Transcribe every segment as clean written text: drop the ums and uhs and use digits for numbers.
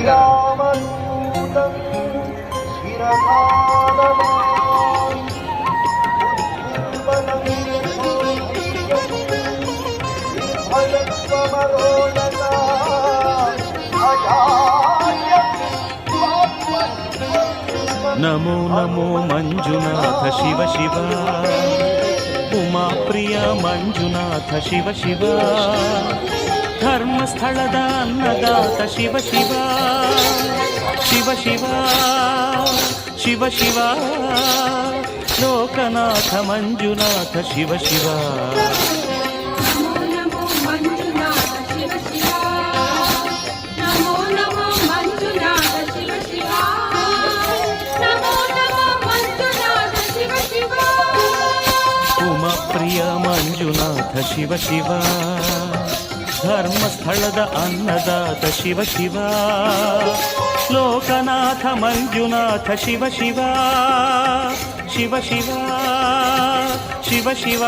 ಶ್ರೀರಾಮದೂತಂ ಶಿರಸಾದವಾನ್ ಉದ್ಭುವನಂ ನಿರ್ಭಯತ್ವಮರೋಣತಾ ನಮೋ ನಮೋ ಮಂಜುನಾಥ ಶಿವ ಶಿವ ಉಮಾ ಪ್ರಿಯ ಮಂಜುನಾಥ ಶಿವ ಶಿವ ಧರ್ಮಸ್ಥಳದ ಅನ್ನದಾತ ಶಿವ ಶಿವ ಶಿವ ಶಿವ ಶಿವ ಶಿವ ಲೋಕನಾಥ ಮಂಜುನಾಥ ಶಿವ ಶಿವ ಪ್ರಿಯ ಮಂಜುನಾಥ ಶಿವ ಶಿವ ಧರ್ಮಸ್ಥಳದ ಅನ್ನದಾತ ಶಿವ ಶಿವ ಲೋಕನಾಥ ಮಂಜುನಾಥ ಶಿವ ಶಿವ ಶಿವ ಶಿವ ಶಿವ ಶಿವ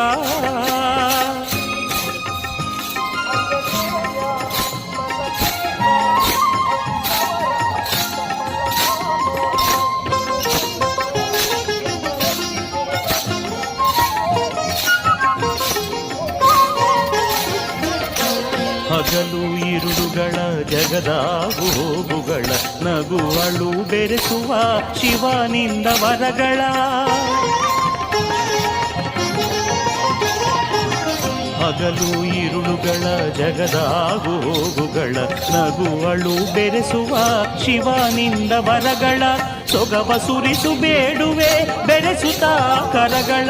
ಹಗಲು ಇರುಳುಗಳ ಜಗದಾಗು ಹೋಗುಗಳ ನಗುವಳು ಬೆರೆಸುವ ಶಿವನಿಂದ ವರಗಳ ಹಗಲು ಇರುಳುಗಳ ಜಗದಾಗು ಹೋಗುಗಳ ನಗುವಳು ಬೆರೆಸುವ ಶಿವನಿಂದ ವರಗಳ ಸೊಗವ ಸುರಿಸು ಬೇಡುವೆ ಬೆರೆಸುತ್ತಾ ಕರಗಳ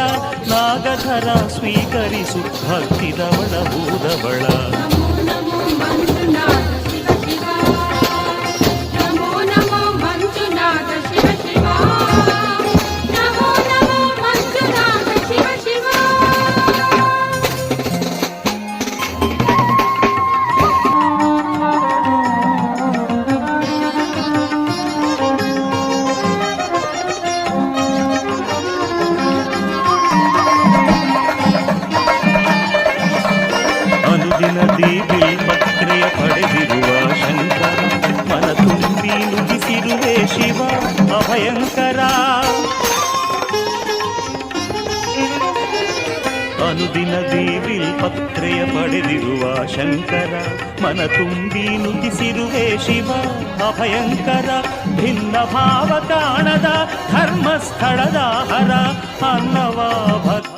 ನಾಗಧರ ಸ್ವೀಕರಿಸು ಭಕ್ತಿದವಳ ಹೂದವಳ ಅನುದಿನದಿ ಬಿಲ್ಪತ್ರೆಯ ಪಡೆದಿರುವ ಶಂಕರ ಮನ ತುಂಬಿ ನುಡಿಸಿರುವೆ ಶಿವ ಅಭಯಂಕರ ಅನುದಿನದಿ ಬಿಲ್ಪತ್ರೆಯ ಪಡೆದಿರುವ ಶಂಕರ ಮನ ತುಂಬಿ ನುಡಿಸಿರುವೆ ಶಿವ ಅಭಯಂಕರ ಭಿನ್ನ ಭಾವ ಕಾಣದ ಧರ್ಮಸ್ಥಳದ ಹರ ಅನ್ನವ ಭಕ್ತ